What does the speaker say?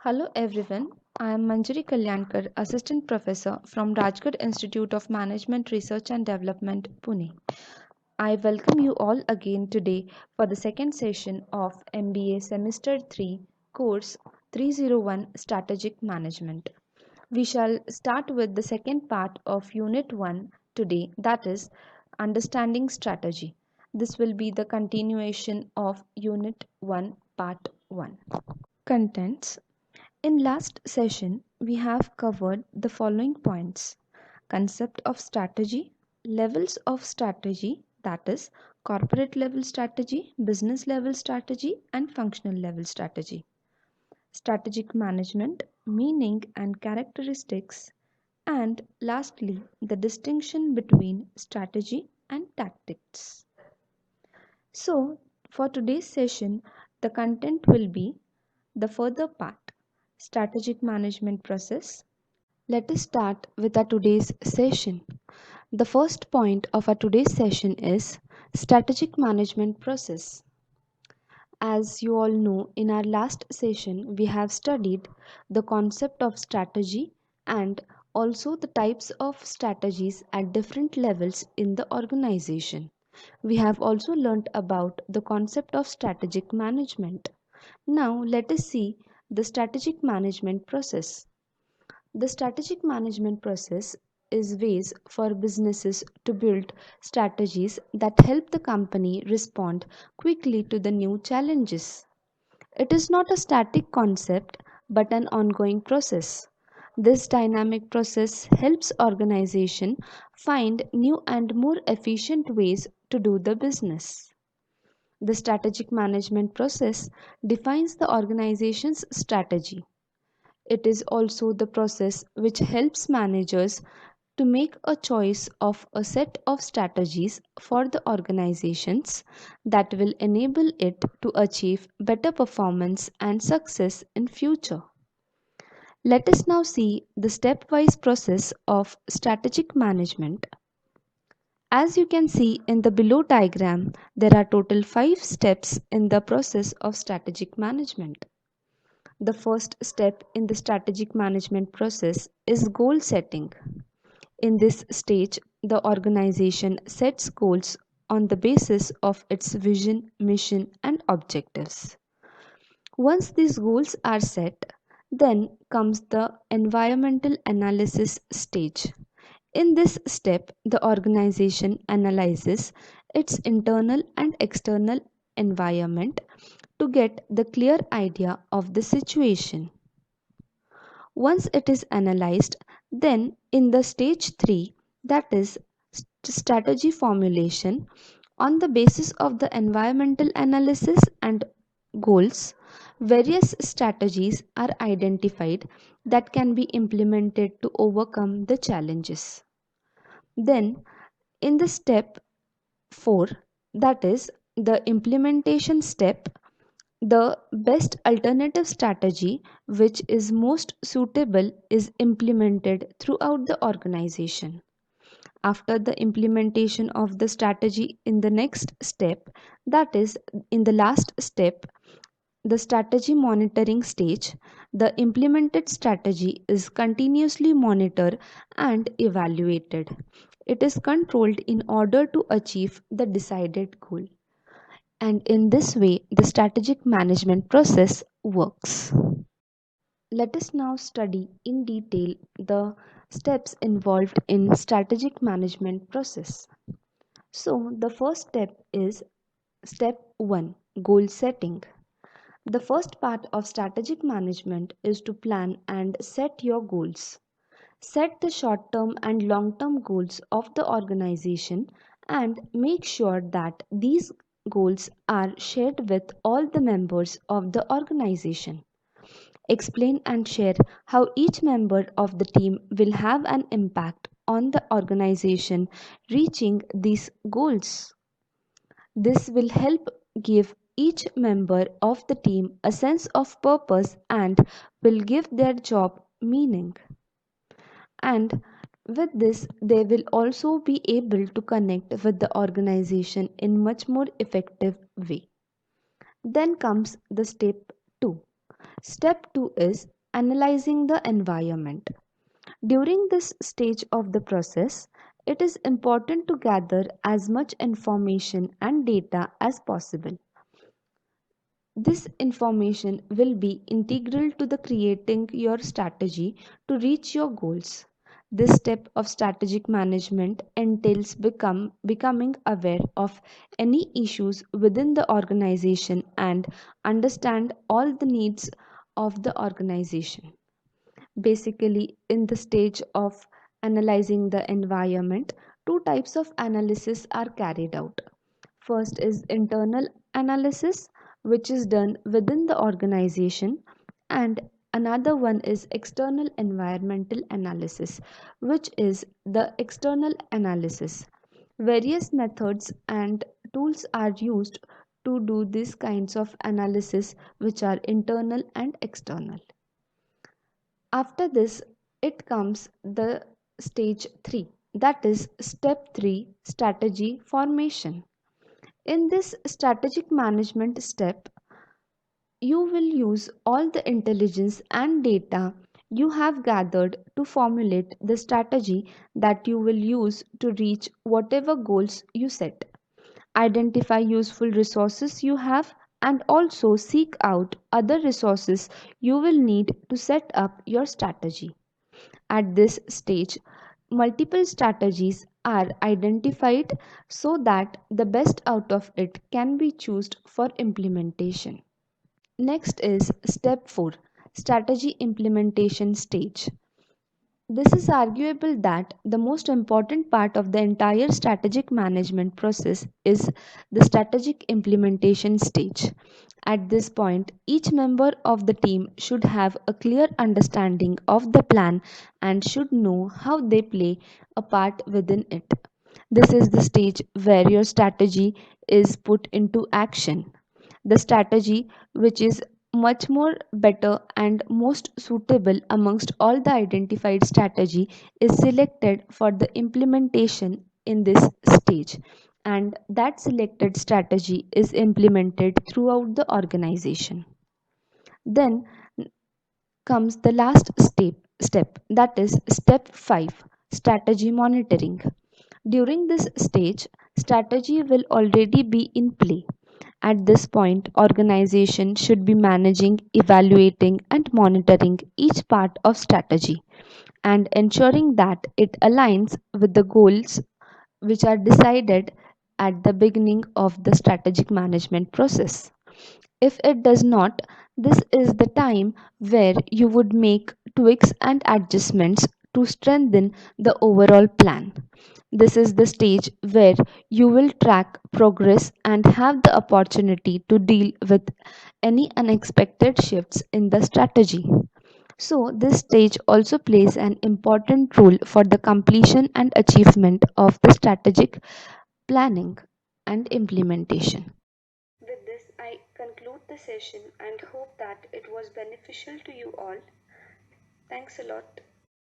Hello everyone, I am Manjari Kalyankar, Assistant Professor from Rajkot Institute of Management Research and Development, Pune. I welcome you all again today for the second session of MBA Semester 3 Course 301 Strategic Management. We shall start with the second part of Unit 1 today, that is, Understanding Strategy. This will be the continuation of Unit 1, Part 1. Contents. In last session, we have covered the following points: concept of strategy, levels of strategy, that is, corporate level strategy, business level strategy, and functional level strategy. Strategic management, meaning and characteristics, and lastly, the distinction between strategy and tactics. So, for today's session, the content will be the further part: strategic management process. Let us start with our today's session. The first point of our today's session is strategic management process. As you all know, in our last session, we have studied the concept of strategy and also the types of strategies at different levels in the organization. We have also learnt about the concept of strategic management. Now, let us see the strategic management process. The strategic management process is ways for businesses to build strategies that help the company respond quickly to the new challenges. It is not a static concept but an ongoing process. This dynamic process helps organization find new and more efficient ways to do the business. The strategic management process defines the organization's strategy. It is also the process which helps managers to make a choice of a set of strategies for the organizations that will enable it to achieve better performance and success in future. Let us now see the stepwise process of strategic management. As you can see in the below diagram, there are total 5 steps in the process of strategic management. The first step in the strategic management process is goal setting. In this stage, the organization sets goals on the basis of its vision, mission, and objectives. Once these goals are set, then comes the environmental analysis stage. In this step, the organization analyzes its internal and external environment to get the clear idea of the situation. Once it is analyzed, then in the stage 3, that is strategy formulation, on the basis of the environmental analysis and goals, various strategies are identified that can be implemented to overcome the challenges. Then, in the step 4, that is the implementation step, the best alternative strategy which is most suitable is implemented throughout the organization. After the implementation of the strategy in the next step, that is in the last step, the strategy monitoring stage, the implemented strategy is continuously monitored and evaluated. It is controlled in order to achieve the decided goal. And in this way, the strategic management process works. Let us now study in detail the steps involved in strategic management process. So, the first step is step 1, goal setting. The first part of strategic management is to plan and set your goals. Set the short term and long term goals of the organization and make sure that these goals are shared with all the members of the organization. Explain and share how each member of the team will have an impact on the organization reaching these goals. This will help give each member of the team a sense of purpose and will give their job meaning. And with this, they will also be able to connect with the organization in much more effective way. Then comes the step 2, Step 2 is analyzing the environment. During this stage of the process, it is important to gather as much information and data as possible. This information will be integral to the creating your strategy to reach your goals. This step of strategic management entails becoming aware of any issues within the organization and understand all the needs of the organization. Basically, in the stage of analyzing the environment, two types of analysis are carried out. First is internal analysis, which is done within the organization, and another one is external environmental analysis, which is the external analysis. Various methods and tools are used to do these kinds of analysis, which are internal and external. After this, it comes the stage 3, that is step 3, strategy formation. In this strategic management step, you will use all the intelligence and data you have gathered to formulate the strategy that you will use to reach whatever goals you set. Identify useful resources you have and also seek out other resources you will need to set up your strategy. At this stage, multiple strategies are identified so that the best out of it can be chosen for implementation. Next is step 4, strategy implementation stage. This is arguable that the most important part of the entire strategic management process is the strategic implementation stage. At this point, each member of the team should have a clear understanding of the plan and should know how they play a part within it. This is the stage where your strategy is put into action. The strategy, which is much more better and most suitable amongst all the identified strategy, is selected for the implementation in this stage, and that selected strategy is implemented throughout the organization. Then comes the last step, that is step 5, strategy monitoring. During this stage, strategy will already be in play. At this point, organization should be managing, evaluating and monitoring each part of strategy and ensuring that it aligns with the goals which are decided at the beginning of the strategic management process. If it does not, this is the time where you would make tweaks and adjustments to strengthen the overall plan. This is the stage where you will track progress and have the opportunity to deal with any unexpected shifts in the strategy. So, this stage also plays an important role for the completion and achievement of the strategic planning and implementation. With this, I conclude the session and hope that it was beneficial to you all. Thanks a lot.